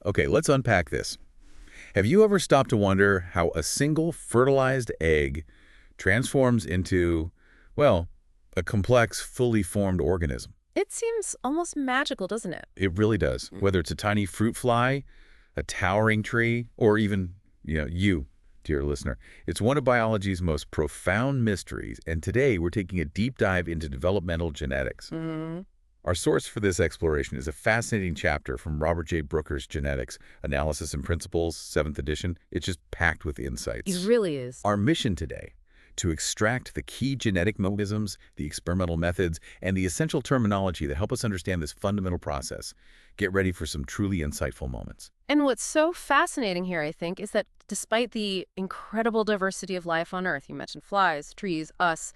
Okay, let's unpack this. Have you ever stopped to wonder how a single fertilized egg transforms into, well, a complex, fully formed organism? It seems almost magical, doesn't it? It really does. Whether it's a tiny fruit fly, a towering tree, or even, you, dear listener. It's one of biology's most profound mysteries, and today we're taking a deep dive into developmental genetics. Our source for this exploration is a fascinating chapter from Robert J. Brooker's Genetics, Analysis and Principles, 7th edition. It's just packed with insights. It really is. Our mission today, to extract the key genetic mechanisms, the experimental methods, and the essential terminology that help us understand this fundamental process. Get ready for some truly insightful moments. And what's so fascinating here, I think, is that despite the incredible diversity of life on Earth, you mentioned flies, trees, us,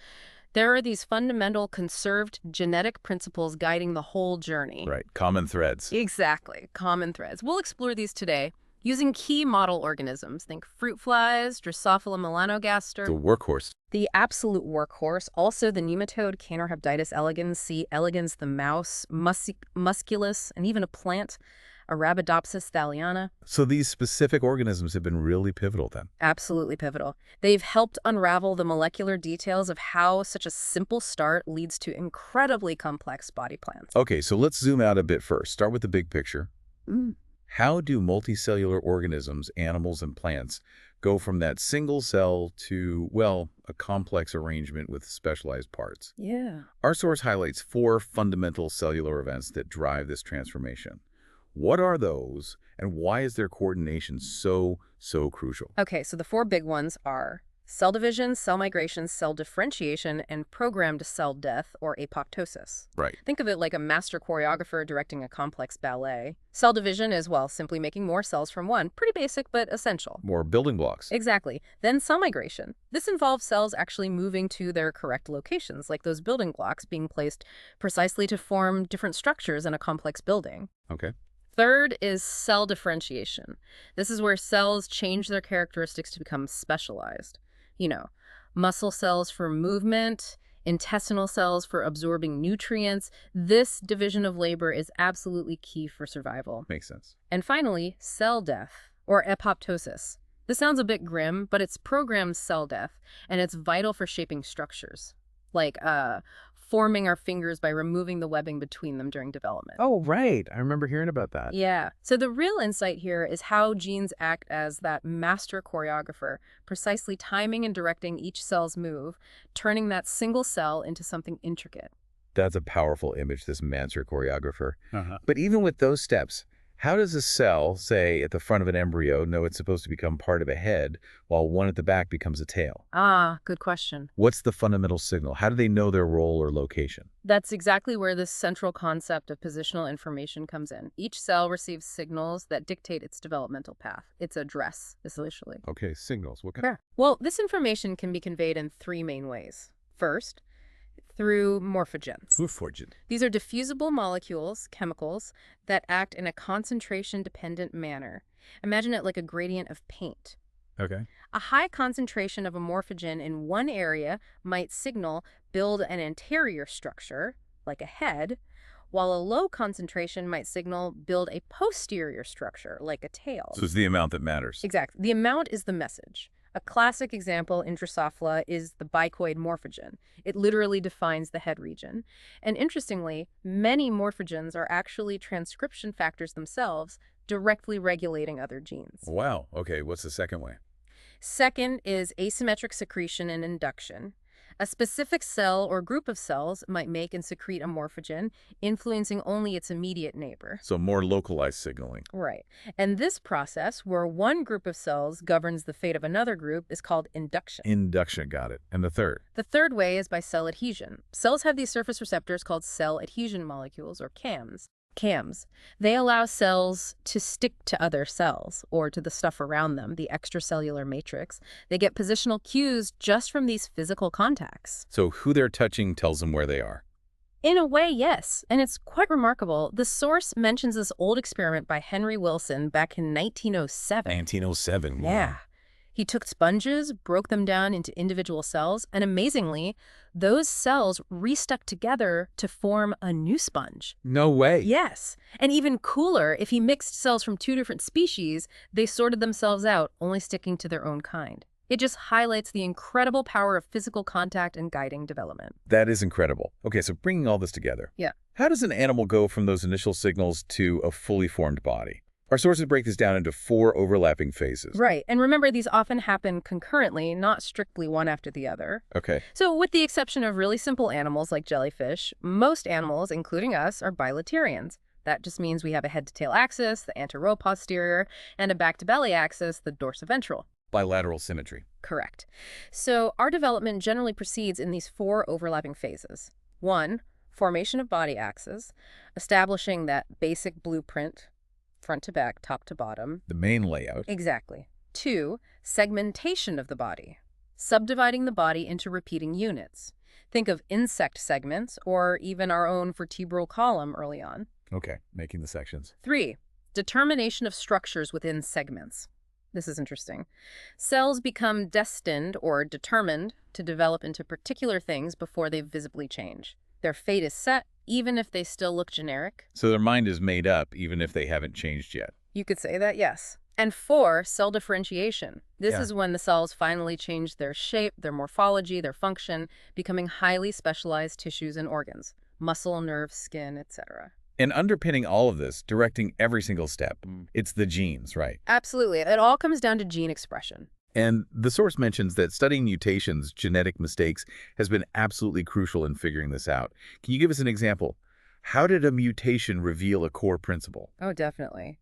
there are these fundamental conserved genetic principles guiding the whole journey. Right, common threads. Exactly, common threads. We'll explore these today using key model organisms. Think fruit flies, Drosophila melanogaster. The workhorse. The absolute workhorse. Also the nematode Caenorhabditis elegans, C. elegans, the mouse, musculus, and even a plant, Arabidopsis thaliana. So these specific organisms have been really pivotal then. Absolutely pivotal. They've helped unravel the molecular details of how such a simple start leads to incredibly complex body plans. Okay, so let's zoom out a bit first. Start with the big picture. How do multicellular organisms, animals and plants, go from that single cell to, well, a complex arrangement with specialized parts? Yeah. Our source highlights 4 fundamental cellular events that drive this transformation. What are those, and why is their coordination so crucial? Okay, so the 4 big ones are cell division, cell migration, cell differentiation, and programmed cell death, or apoptosis. Right. Think of it like a master choreographer directing a complex ballet. Cell division is, well, simply making more cells from one. Pretty basic, but essential. More building blocks. Exactly. Then cell migration. This involves cells actually moving to their correct locations, like those building blocks being placed precisely to form different structures in a complex building. Okay. Third is cell differentiation. This is where cells change their characteristics to become specialized. Muscle cells for movement, intestinal cells for absorbing nutrients. This division of labor is absolutely key for survival. Makes sense. And finally, cell death, or apoptosis. This sounds a bit grim, but it's programmed cell death, and it's vital for shaping structures, like forming our fingers by removing the webbing between them during development. Oh, right. I remember hearing about that. Yeah. So the real insight here is how genes act as that master choreographer, precisely timing and directing each cell's move, turning that single cell into something intricate. That's a powerful image, this master choreographer. But even with those steps, how does a cell, say, at the front of an embryo, know it's supposed to become part of a head, while one at the back becomes a tail? Ah, good question. What's the fundamental signal? How do they know their role or location? That's exactly where this central concept of positional information comes in. Each cell receives signals that dictate its developmental path. Its address, essentially. Okay, signals. What kind? Yeah. Well, this information can be conveyed in 3 main ways. First, through morphogens. These are diffusible molecules, chemicals, that act in a concentration-dependent manner. Imagine it like a gradient of paint. Okay. A high concentration of a morphogen in one area might signal build an anterior structure, like a head, while a low concentration might signal build a posterior structure, like a tail. So it's the amount that matters. Exactly. The amount is the message. A classic example in Drosophila is the bicoid morphogen. It literally defines the head region. And interestingly, many morphogens are actually transcription factors themselves, directly regulating other genes. Wow. Okay, what's the second way? Second is asymmetric secretion and induction. A specific cell or group of cells might make and secrete a morphogen, influencing only its immediate neighbor. So more localized signaling. Right. And this process, where one group of cells governs the fate of another group, is called induction. Induction, got it. And the third? The third way is by cell adhesion. Cells have these surface receptors called cell adhesion molecules, or CAMs. CAMs. They allow cells to stick to other cells, or to the stuff around them, the extracellular matrix. They get positional cues just from these physical contacts. So who they're touching tells them where they are. In a way, yes. And it's quite remarkable. The source mentions this old experiment by Henry Wilson back in 1907. 1907. Yeah. He took sponges, broke them down into individual cells, and amazingly, those cells restuck together to form a new sponge. No way. Yes, and even cooler, if he mixed cells from two different species, they sorted themselves out, only sticking to their own kind. It just highlights the incredible power of physical contact and guiding development. That is incredible. Okay, so bringing all this together. Yeah. How does an animal go from those initial signals to a fully formed body? Our sources break this down into 4 overlapping phases. Right, and remember these often happen concurrently, not strictly one after the other. Okay. So with the exception of really simple animals like jellyfish, most animals, including us, are bilaterians. That just means we have a head-to-tail axis, the anteroposterior, and a back-to-belly axis, the dorsiventral. Bilateral symmetry. Correct. So our development generally proceeds in these 4 overlapping phases. 1, formation of body axes, establishing that basic blueprint, front to back, top to bottom. The main layout. Exactly. 2, segmentation of the body, subdividing the body into repeating units. Think of insect segments or even our own vertebral column early on. Okay, making the sections. 3, determination of structures within segments. This is interesting. Cells become destined or determined to develop into particular things before they visibly change. Their fate is set, even if they still look generic. So their mind is made up even if they haven't changed yet. You could say that, yes. And 4, cell differentiation. This Yeah. is when the cells finally change their shape, their morphology, their function, becoming highly specialized tissues and organs. Muscle, nerve, skin, etc. And underpinning all of this, directing every single step, it's the genes, right? Absolutely. It all comes down to gene expression. And the source mentions that studying mutations, genetic mistakes, has been absolutely crucial in figuring this out. Can you give us an example? How did a mutation reveal a core principle? Oh, definitely.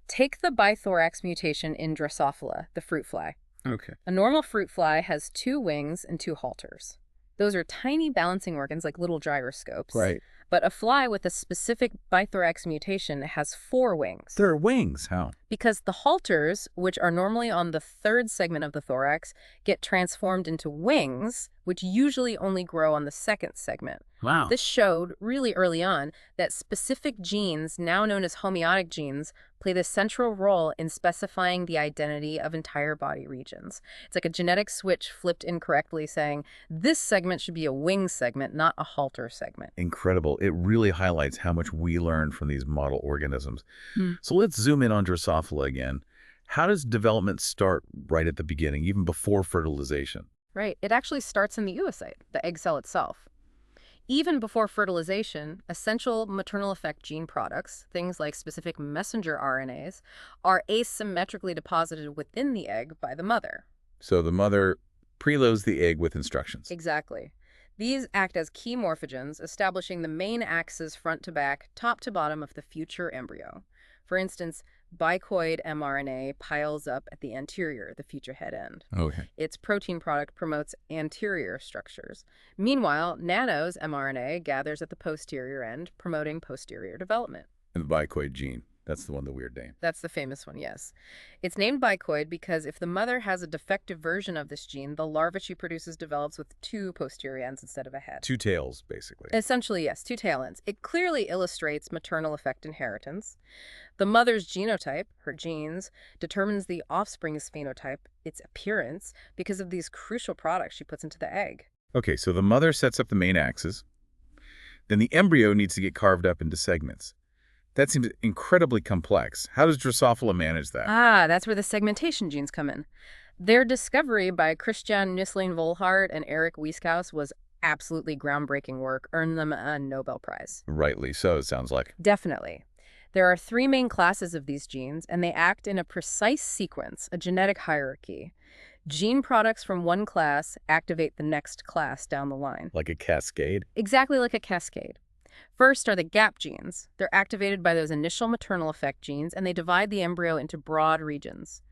Take the bithorax mutation in Drosophila, the fruit fly. Okay. A normal fruit fly has 2 wings and 2 halters. Those are tiny balancing organs like little gyroscopes. Right. But a fly with a specific bithorax mutation has 4 wings. There are wings. How? Because the halters, which are normally on the 3rd segment of the thorax, get transformed into wings, which usually only grow on the 2nd segment. Wow. This showed, really early on, that specific genes, now known as homeotic genes, play the central role in specifying the identity of entire body regions. It's like a genetic switch flipped incorrectly saying, this segment should be a wing segment, not a halter segment. Incredible. It really highlights how much we learn from these model organisms. So let's zoom in on Drosophila again. How does development start right at the beginning, even before fertilization? Right. It actually starts in the oocyte, the egg cell itself. Even before fertilization, essential maternal effect gene products, things like specific messenger RNAs, are asymmetrically deposited within the egg by the mother. So the mother preloads the egg with instructions. Exactly. These act as key morphogens, establishing the main axis front to back, top to bottom of the future embryo. For instance, bicoid mRNA piles up at the anterior, the future head end. Okay. Its protein product promotes anterior structures. Meanwhile, Nano's mRNA gathers at the posterior end, promoting posterior development. And the bicoid gene. That's the one, the weird name. That's the famous one, yes. It's named bicoid because if the mother has a defective version of this gene, the larva she produces develops with 2 posterior ends instead of a head. 2 tails, basically. Essentially, yes, 2 tail ends. It clearly illustrates maternal effect inheritance. The mother's genotype, her genes, determines the offspring's phenotype, its appearance, because of these crucial products she puts into the egg. Okay, so the mother sets up the main axis. Then the embryo needs to get carved up into segments. That seems incredibly complex. How does Drosophila manage that? That's where the segmentation genes come in. Their discovery by Christian Nusslein-Volhard and Eric Wieskhaus was absolutely groundbreaking work, earned them a Nobel Prize. Rightly so, it sounds like. Definitely. There are 3 main classes of these genes, and they act in a precise sequence, a genetic hierarchy. Gene products from one class activate the next class down the line. Like a cascade? Exactly like a cascade. First are the gap genes. They're activated by those initial maternal effect genes, and they divide the embryo into broad regions.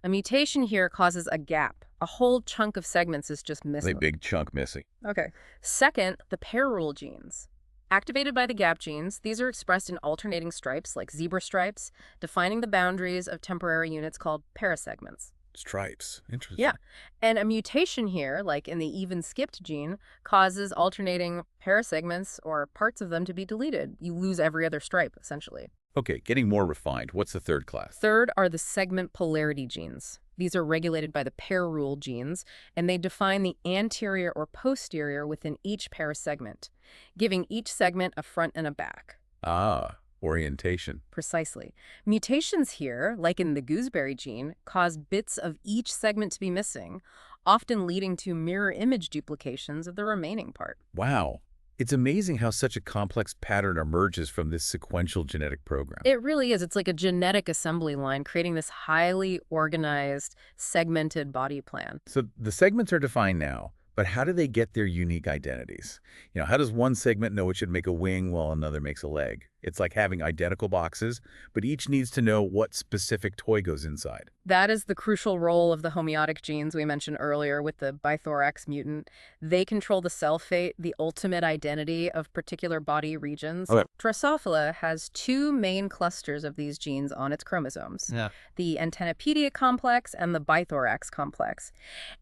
A mutation here causes a gap. A whole chunk of segments is just missing. A big chunk missing. Okay. Second, the pair rule genes. Activated by the gap genes, these are expressed in alternating stripes, like zebra stripes, defining the boundaries of temporary units called parasegments. Stripes. Interesting. Yeah. And a mutation here, like in the even skipped gene, causes alternating parasegments or parts of them to be deleted. You lose every other stripe, essentially. Okay, getting more refined. What's the third class? Third are the segment polarity genes. These are regulated by the pair rule genes, and they define the anterior or posterior within each pair segment, giving each segment a front and a back. Ah, orientation. Precisely. Mutations here, like in the gooseberry gene, cause bits of each segment to be missing, often leading to mirror image duplications of the remaining part. Wow. It's amazing how such a complex pattern emerges from this sequential genetic program. It really is. It's like a genetic assembly line creating this highly organized, segmented body plan. So the segments are defined now, but how do they get their unique identities? How does one segment know it should make a wing while another makes a leg? It's like having identical boxes, but each needs to know what specific toy goes inside. That is the crucial role of the homeotic genes we mentioned earlier with the bithorax mutant. They control the cell fate, the ultimate identity of particular body regions. Okay. Drosophila has two main clusters of these genes on its chromosomes, Yeah. the antennapedia complex and the bithorax complex.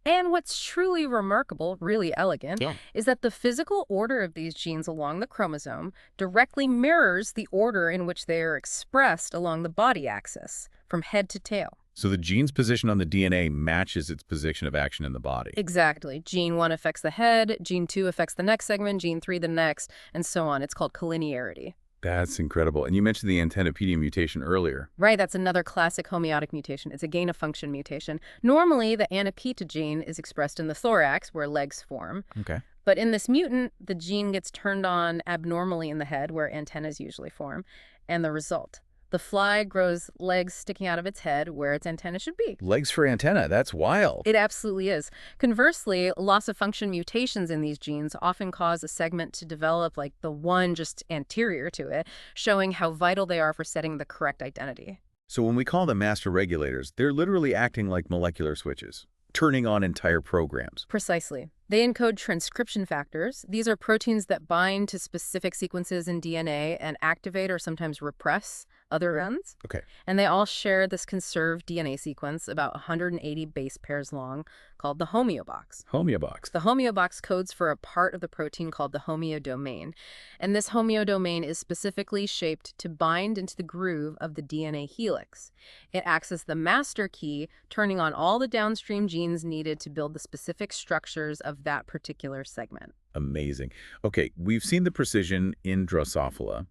And what's truly remarkable, really elegant, is that the physical order of these genes along the chromosome directly mirrors the order in which they are expressed along the body axis, from head to tail. So the gene's position on the DNA matches its position of action in the body. Exactly. Gene 1 affects the head, gene 2 affects the next segment, gene 3 the next, and so on. It's called collinearity. That's incredible. And you mentioned the antennapedia mutation earlier. Right, that's another classic homeotic mutation. It's a gain-of-function mutation. Normally, the anapeta gene is expressed in the thorax, where legs form. Okay. But in this mutant, the gene gets turned on abnormally in the head, where antennas usually form. And the result: the fly grows legs sticking out of its head where its antenna should be. Legs for antenna. That's wild. It absolutely is. Conversely, loss-of-function mutations in these genes often cause a segment to develop like the one just anterior to it, showing how vital they are for setting the correct identity. So when we call them master regulators, they're literally acting like molecular switches, turning on entire programs. Precisely. They encode transcription factors. These are proteins that bind to specific sequences in DNA and activate or sometimes repress other ones. Okay. And they all share this conserved DNA sequence, about 180 base pairs long, called the homeobox. Homeobox. The homeobox codes for a part of the protein called the homeodomain. And this homeodomain is specifically shaped to bind into the groove of the DNA helix. It acts as the master key, turning on all the downstream genes needed to build the specific structures of that particular segment. Amazing. Okay, we've seen the precision in Drosophila,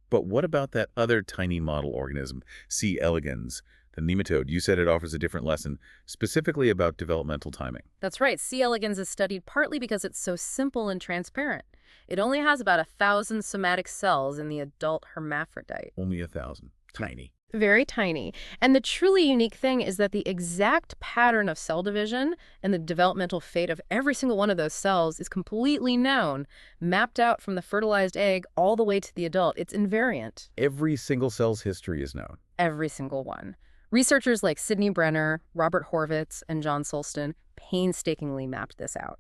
but what about that other tiny model organism, C. elegans, the nematode? You said it offers a different lesson, specifically about developmental timing. That's right. C. elegans is studied partly because it's so simple and transparent. It only has about 1,000 somatic cells in the adult hermaphrodite. Only 1,000. Tiny. Very tiny. And the truly unique thing is that the exact pattern of cell division and the developmental fate of every single one of those cells is completely known, mapped out from the fertilized egg all the way to the adult. It's invariant. Every single cell's history is known. Every single one. Researchers like Sidney Brenner, Robert Horvitz, and John Sulston painstakingly mapped this out.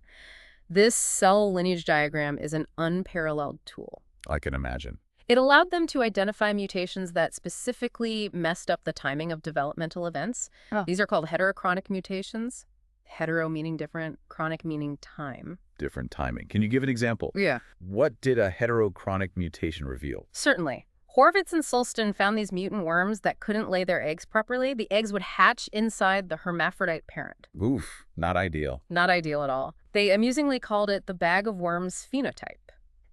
This cell lineage diagram is an unparalleled tool. I can imagine. It allowed them to identify mutations that specifically messed up the timing of developmental events. Oh. These are called heterochronic mutations. Hetero meaning different, chronic meaning time. Different timing. Can you give an example? Yeah. What did a heterochronic mutation reveal? Certainly. Horvitz and Sulston found these mutant worms that couldn't lay their eggs properly. The eggs would hatch inside the hermaphrodite parent. Oof, not ideal. Not ideal at all. They amusingly called it the bag of worms phenotype.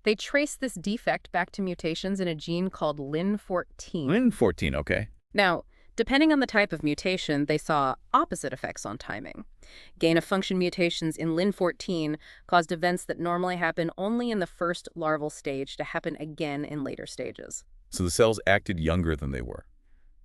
They traced this defect back to mutations in a gene called lin14. Lin14, okay. Now, depending on the type of mutation, they saw opposite effects on timing. Gain-of-function mutations in lin14 caused events that normally happen only in the first larval stage to happen again in later stages. So the cells acted younger than they were,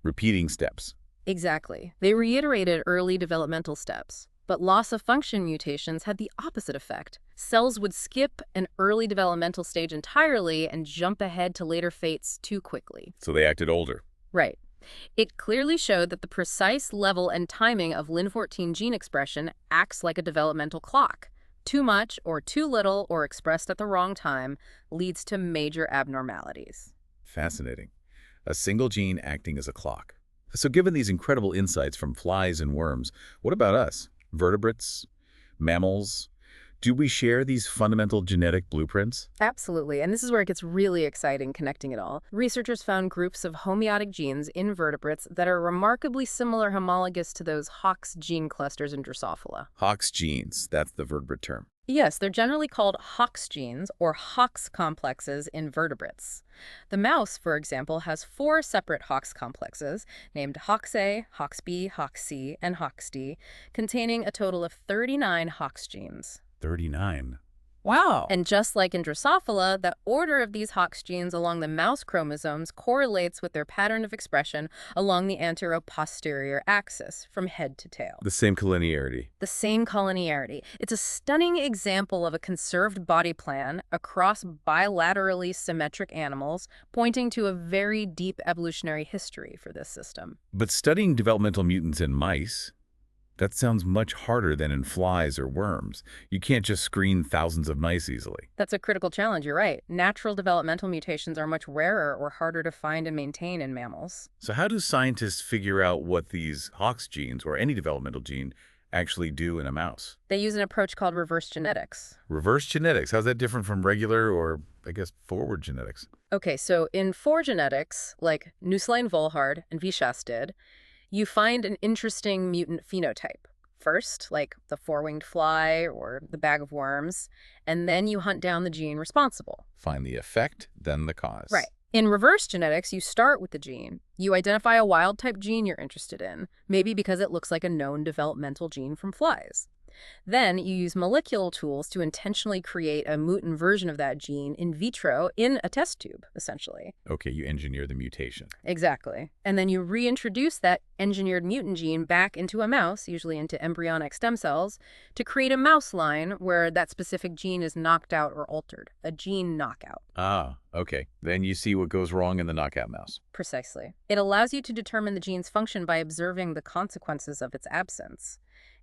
repeating steps. Exactly. They reiterated early developmental steps. But loss-of-function mutations had the opposite effect. Cells would skip an early developmental stage entirely and jump ahead to later fates too quickly. So they acted older. Right. It clearly showed that the precise level and timing of lin14 gene expression acts like a developmental clock. Too much or too little or expressed at the wrong time leads to major abnormalities. Fascinating. A single gene acting as a clock. So given these incredible insights from flies and worms, what about us? Vertebrates? Mammals? Do we share these fundamental genetic blueprints? Absolutely, and this is where it gets really exciting connecting it all. Researchers found groups of homeotic genes in vertebrates that are remarkably similar homologous to those Hox gene clusters in Drosophila. Hox genes, that's the vertebrate term. Yes, they're generally called Hox genes or Hox complexes in vertebrates. The mouse, for example, has 4 separate Hox complexes named HOXA, HOXB, HOXC, and HOXD, containing a total of 39 Hox genes. 39. Wow. And just like in Drosophila, the order of these Hox genes along the mouse chromosomes correlates with their pattern of expression along the antero-posterior axis from head to tail. The same collinearity. The same collinearity. It's a stunning example of a conserved body plan across bilaterally symmetric animals, pointing to a very deep evolutionary history for this system. But studying developmental mutants in mice, that sounds much harder than in flies or worms. You can't just screen thousands of mice easily. That's a critical challenge, you're right. Natural developmental mutations are much rarer or harder to find and maintain in mammals. So how do scientists figure out what these Hox genes, or any developmental gene, actually do in a mouse? They use an approach called reverse genetics. Reverse genetics, how's that different from regular or, I guess, forward genetics? Okay, so in foregenetics, like Nusslein Volhard and Vichas did, you find an interesting mutant phenotype. First, like the four-winged fly or the bag of worms, and then you hunt down the gene responsible. Find the effect, then the cause. Right. In reverse genetics, you start with the gene. You identify a wild-type gene you're interested in, maybe because it looks like a known developmental gene from flies. Then you use molecular tools to intentionally create a mutant version of that gene in vitro in a test tube, essentially. Okay, you engineer the mutation. Exactly. And then you reintroduce that engineered mutant gene back into a mouse, usually into embryonic stem cells, to create a mouse line where that specific gene is knocked out or altered, a gene knockout. Ah, okay. Then you see what goes wrong in the knockout mouse. Precisely. It allows you to determine the gene's function by observing the consequences of its absence.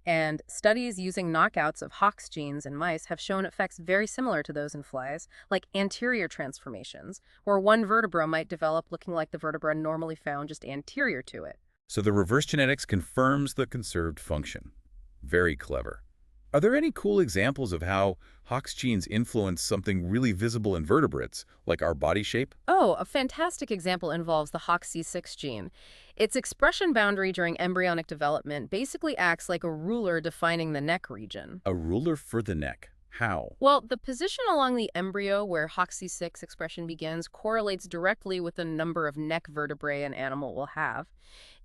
And studies using knockouts of Hox genes in mice have shown effects very similar to those in flies, like anterior transformations, where one vertebra might develop looking like the vertebra normally found just anterior to it. So the reverse genetics confirms the conserved function. Very clever. Are there any cool examples of how Hox genes influence something really visible in vertebrates, like our body shape? Oh, a fantastic example involves the HOXC6 gene. Its expression boundary during embryonic development basically acts like a ruler defining the neck region. A ruler for the neck. How? Well, the position along the embryo where HOXC6 expression begins correlates directly with the number of neck vertebrae an animal will have.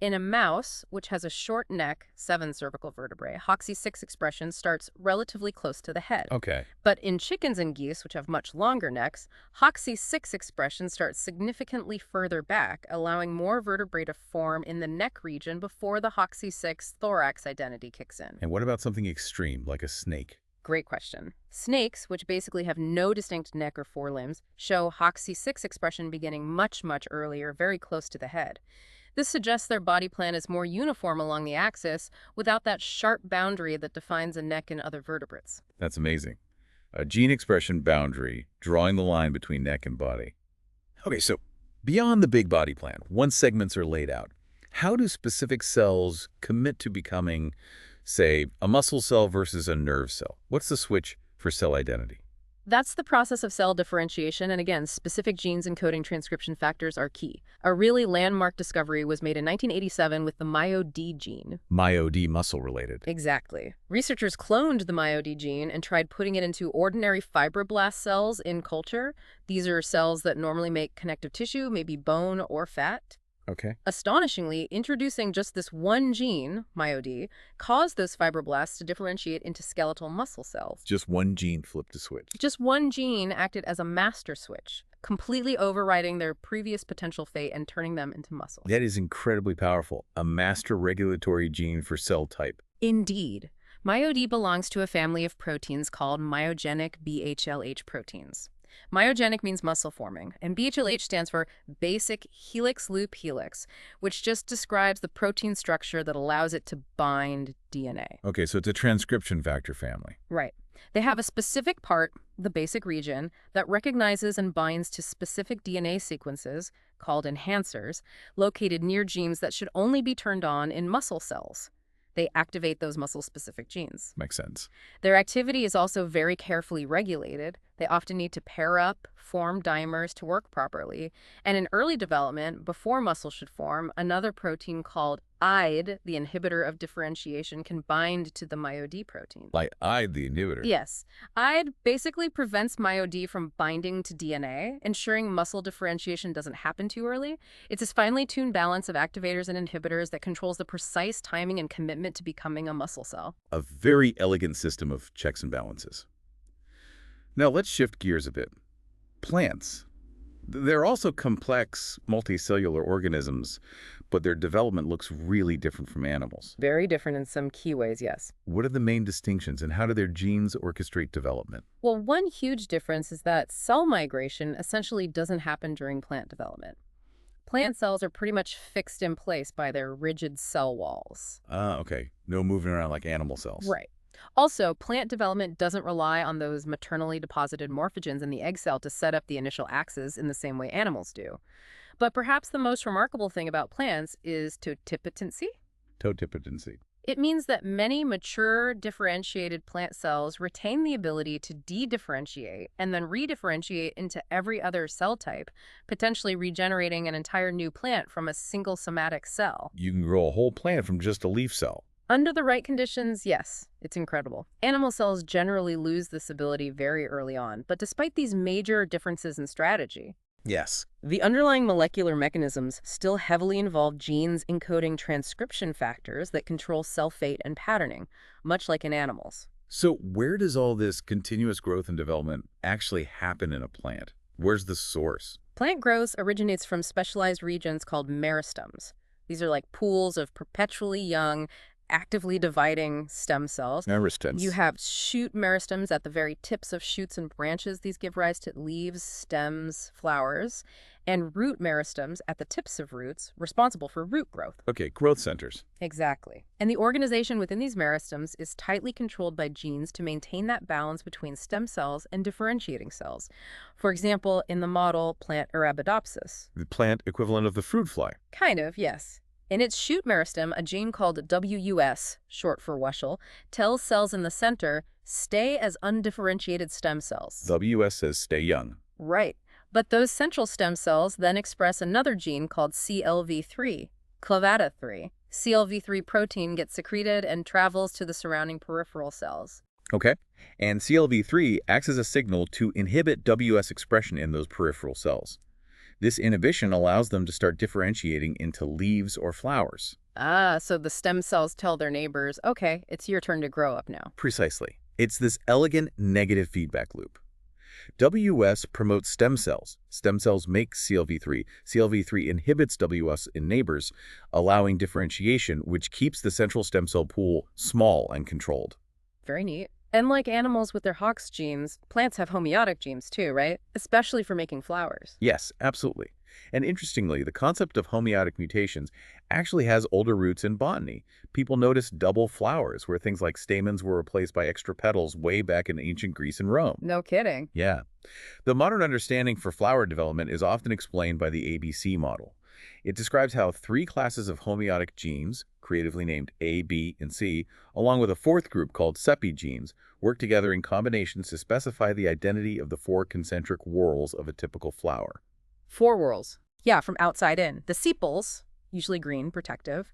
In a mouse, which has a short neck, 7 cervical vertebrae, HOXC6 expression starts relatively close to the head. Okay. But in chickens and geese, which have much longer necks, HOXC6 expression starts significantly further back, allowing more vertebrae to form in the neck region before the HOXC6 thorax identity kicks in. And what about something extreme, like a snake? Great question. Snakes, which basically have no distinct neck or forelimbs, show HOXC6 expression beginning much, much earlier, very close to the head. This suggests their body plan is more uniform along the axis without that sharp boundary that defines a neck in other vertebrates. That's amazing. A gene expression boundary, drawing the line between neck and body. Okay, so beyond the big body plan, once segments are laid out, how do specific cells commit to becoming, say, a muscle cell versus a nerve cell? What's the switch for cell identity? That's the process of cell differentiation, and again, specific genes encoding transcription factors are key. A really landmark discovery was made in 1987 with the MyoD gene. MyoD, muscle-related. Exactly. Researchers cloned the MyoD gene and tried putting it into ordinary fibroblast cells in culture. These are cells that normally make connective tissue, maybe bone or fat. Okay. Astonishingly, introducing just this one gene, MyoD, caused those fibroblasts to differentiate into skeletal muscle cells. Just one gene flipped a switch. Just one gene acted as a master switch, completely overriding their previous potential fate and turning them into muscle. That is incredibly powerful. A master regulatory gene for cell type. Indeed. MyoD belongs to a family of proteins called myogenic BHLH proteins. Myogenic means muscle forming, and BHLH stands for basic helix loop helix, which just describes the protein structure that allows it to bind DNA. Okay, so it's a transcription factor family. Right. They have a specific part, the basic region, that recognizes and binds to specific DNA sequences, called enhancers, located near genes that should only be turned on in muscle cells. They activate those muscle-specific genes. Makes sense. Their activity is also very carefully regulated. They often need to pair up, form dimers to work properly. And in early development, before muscle should form, another protein called IDE, the inhibitor of differentiation, can bind to the MyoD protein. Like the inhibitor. Yes. IDE basically prevents MyoD from binding to DNA, ensuring muscle differentiation doesn't happen too early. It's this finely tuned balance of activators and inhibitors that controls the precise timing and commitment to becoming a muscle cell. A very elegant system of checks and balances. Now let's shift gears a bit. Plants. They're also complex, multicellular organisms, but their development looks really different from animals. Very different in some key ways, yes. What are the main distinctions, and how do their genes orchestrate development? Well, one huge difference is that cell migration essentially doesn't happen during plant development. Plant cells are pretty much fixed in place by their rigid cell walls. Ah, okay. No moving around like animal cells. Right. Also, plant development doesn't rely on those maternally deposited morphogens in the egg cell to set up the initial axis in the same way animals do. But perhaps the most remarkable thing about plants is totipotency. Totipotency. It means that many mature, differentiated plant cells retain the ability to de-differentiate and then redifferentiate into every other cell type, potentially regenerating an entire new plant from a single somatic cell. You can grow a whole plant from just a leaf cell. Under the right conditions, yes, it's incredible. Animal cells generally lose this ability very early on, but despite these major differences in strategy, Yes. the underlying molecular mechanisms still heavily involve genes encoding transcription factors that control cell fate and patterning, much like in animals. So where does all this continuous growth and development actually happen in a plant? Where's the source? Plant growth originates from specialized regions called meristems. These are like pools of perpetually young, actively dividing stem cells. Meristems. You have shoot meristems at the very tips of shoots and branches. These give rise to leaves, stems, flowers, and root meristems at the tips of roots, responsible for root growth. Okay, growth centers. Exactly. And the organization within these meristems is tightly controlled by genes to maintain that balance between stem cells and differentiating cells. For example, in the model plant Arabidopsis. The plant equivalent of the fruit fly. Kind of, yes. In its shoot meristem, a gene called WUS, short for Wuschel, tells cells in the center, stay as undifferentiated stem cells. WS says stay young. Right. But those central stem cells then express another gene called CLV3, clavata3. CLV3 protein gets secreted and travels to the surrounding peripheral cells. Okay. And CLV3 acts as a signal to inhibit WS expression in those peripheral cells. This inhibition allows them to start differentiating into leaves or flowers. Ah, so the stem cells tell their neighbors, okay, it's your turn to grow up now. Precisely. It's this elegant negative feedback loop. WS promotes stem cells. Stem cells make CLV3. CLV3 inhibits WS in neighbors, allowing differentiation, which keeps the central stem cell pool small and controlled. Very neat. And like animals with their Hox genes, plants have homeotic genes too, right? Especially for making flowers. Yes, absolutely. And interestingly, the concept of homeotic mutations actually has older roots in botany. People noticed double flowers, where things like stamens were replaced by extra petals way back in ancient Greece and Rome. No kidding. Yeah. The modern understanding for flower development is often explained by the ABC model. It describes how 3 classes of homeotic genes, creatively named A, B, and C, along with a 4th group called seppi genes, work together in combinations to specify the identity of the 4 concentric whorls of a typical flower. 4 whorls. Yeah, from outside in. The sepals, usually green, protective.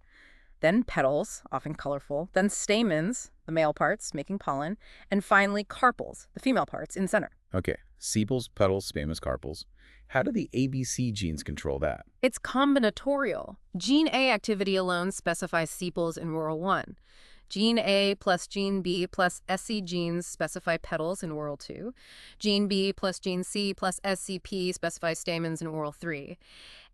Then petals, often colorful. Then stamens, the male parts, making pollen. And finally, carpels, the female parts, in center. Okay, sepals, petals, stamens, carpels. How do the ABC genes control that? It's combinatorial. Gene A activity alone specifies sepals in whorl 1. Gene A plus gene B plus SC genes specify petals in whorl 2. Gene B plus gene C plus SCP specify stamens in whorl 3.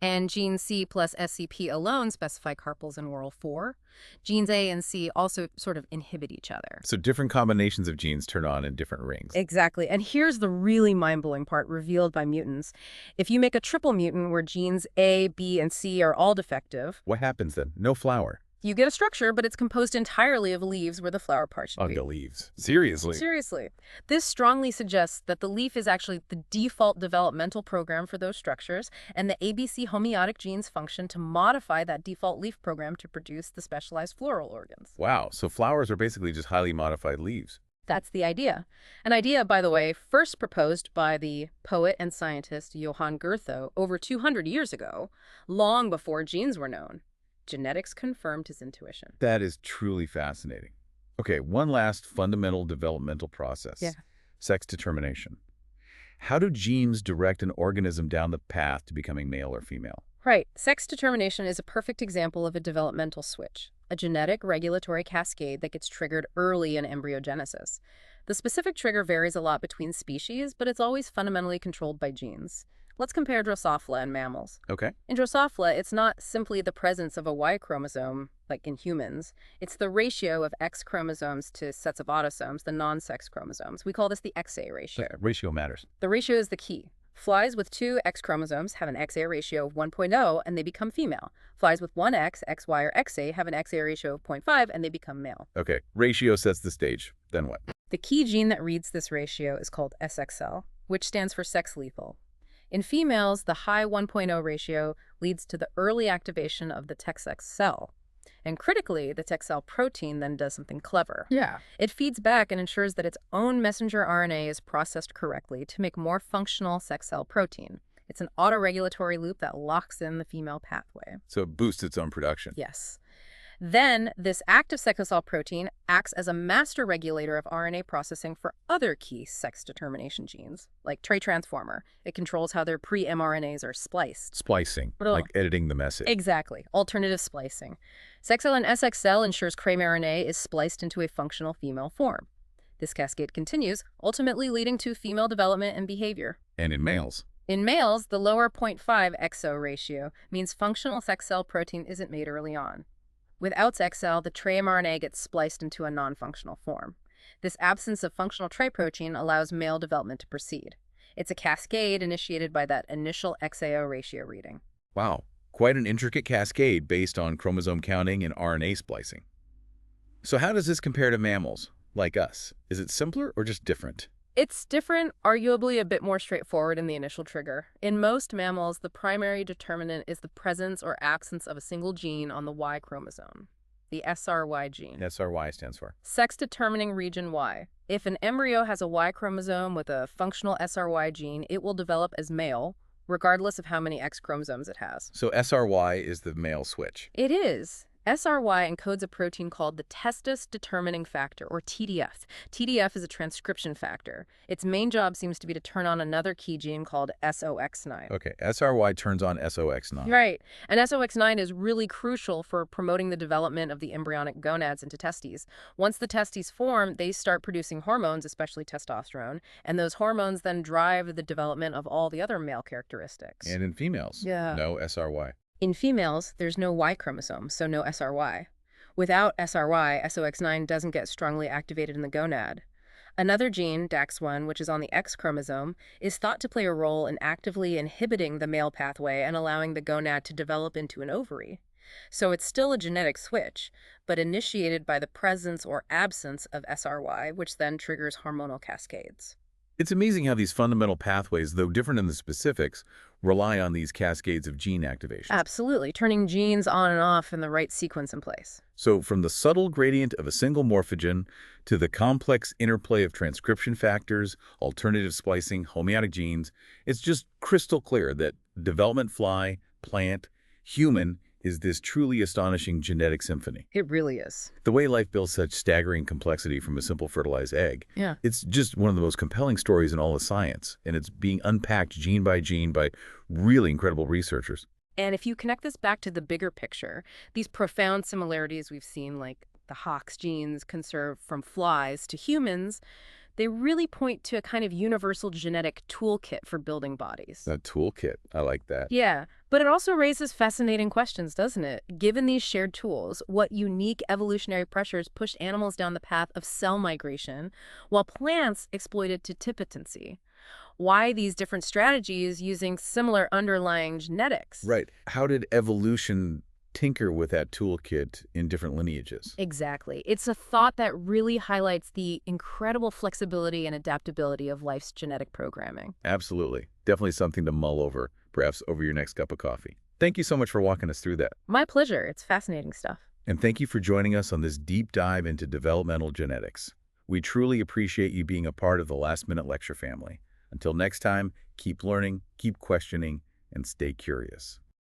And gene C plus SCP alone specify carpels in whorl 4. Genes A and C also sort of inhibit each other. So different combinations of genes turn on in different rings. Exactly. And here's the really mind-blowing part revealed by mutants. If you make a triple mutant where genes A, B, and C are all defective, What happens then? No flower. You get a structure, but it's composed entirely of leaves where the flower part should be. Under leaves. Seriously. Seriously. This strongly suggests that the leaf is actually the default developmental program for those structures, and the ABC homeotic genes function to modify that default leaf program to produce the specialized floral organs. Wow, so flowers are basically just highly modified leaves. That's the idea. An idea, by the way, first proposed by the poet and scientist Johann Goethe over 200 years ago, long before genes were known. Genetics confirmed his intuition. That is truly fascinating. Okay, one last fundamental developmental process. Yeah. Sex determination. How do genes direct an organism down the path to becoming male or female? Right. Sex determination is a perfect example of a developmental switch, a genetic regulatory cascade that gets triggered early in embryogenesis. The specific trigger varies a lot between species, but it's always fundamentally controlled by genes. Let's compare Drosophila and mammals. Okay. In Drosophila, it's not simply the presence of a Y chromosome, like in humans. It's the ratio of X chromosomes to sets of autosomes, the non-sex chromosomes. We call this the XA ratio. Yeah, ratio matters. The ratio is the key. Flies with two X chromosomes have an XA ratio of 1.0 and they become female. Flies with one X, XY, or XA have an XA ratio of 0.5 and they become male. Okay, ratio sets the stage. Then what? The key gene that reads this ratio is called SXL, which stands for sex lethal. In females, the high 1.0 ratio leads to the early activation of the TexX cell. And critically, the TexX cell protein then does something clever. Yeah. It feeds back and ensures that its own messenger RNA is processed correctly to make more functional sex cell protein. It's an autoregulatory loop that locks in the female pathway. So it boosts its own production. Yes. Then, this active sex cell protein acts as a master regulator of RNA processing for other key sex determination genes, like trait transformer. It controls how their pre-mRNAs are spliced. Splicing, like editing the message. Exactly. Alternative splicing. Sexl and SXL ensures CRAM-RNA is spliced into a functional female form. This cascade continues, ultimately leading to female development and behavior. And in males? In males, the lower 0.5 XO ratio means functional sex cell protein isn't made early on. Without XL, the mRNA gets spliced into a non-functional form. This absence of functional triprotein allows male development to proceed. It's a cascade initiated by that initial XAO ratio reading. Wow, quite an intricate cascade based on chromosome counting and RNA splicing. So how does this compare to mammals, like us? Is it simpler or just different? It's different, arguably a bit more straightforward in the initial trigger. In most mammals, the primary determinant is the presence or absence of a single gene on the Y chromosome, the SRY gene. SRY stands for? Sex-determining region Y. If an embryo has a Y chromosome with a functional SRY gene, it will develop as male, regardless of how many X chromosomes it has. So SRY is the male switch? It is. SRY encodes a protein called the testis determining factor, or TDF. TDF is a transcription factor. Its main job seems to be to turn on another key gene called SOX9. Okay, SRY turns on SOX9. Right, and SOX9 is really crucial for promoting the development of the embryonic gonads into testes. Once the testes form, they start producing hormones, especially testosterone, and those hormones then drive the development of all the other male characteristics. And in females? Yeah. No SRY. In females, there's no Y chromosome, so no SRY. Without SRY, SOX9 doesn't get strongly activated in the gonad. Another gene, DAX1, which is on the X chromosome, is thought to play a role in actively inhibiting the male pathway and allowing the gonad to develop into an ovary. So it's still a genetic switch, but initiated by the presence or absence of SRY, which then triggers hormonal cascades. It's amazing how these fundamental pathways, though different in the specifics, rely on these cascades of gene activation. Absolutely, turning genes on and off in the right sequence and place. So from the subtle gradient of a single morphogen to the complex interplay of transcription factors, alternative splicing, homeotic genes, it's just crystal clear that development fly, plant, human is this truly astonishing genetic symphony. It really is. The way life builds such staggering complexity from a simple fertilized egg, Yeah. it's just one of the most compelling stories in all of science, and it's being unpacked gene by really incredible researchers. And if you connect this back to the bigger picture, these profound similarities we've seen, like the Hox genes conserved from flies to humans, they really point to a kind of universal genetic toolkit for building bodies. A toolkit. I like that. Yeah, but it also raises fascinating questions, doesn't it? Given these shared tools, what unique evolutionary pressures pushed animals down the path of cell migration, while plants exploited to tipotency? Why these different strategies using similar underlying genetics? Right. How did evolution tinker with that toolkit in different lineages. Exactly. It's a thought that really highlights the incredible flexibility and adaptability of life's genetic programming. Absolutely. Definitely something to mull over, perhaps over your next cup of coffee. Thank you so much for walking us through that. My pleasure. It's fascinating stuff. And thank you for joining us on this deep dive into developmental genetics. We truly appreciate you being a part of the Last Minute Lecture family. Until next time, keep learning, keep questioning, and stay curious.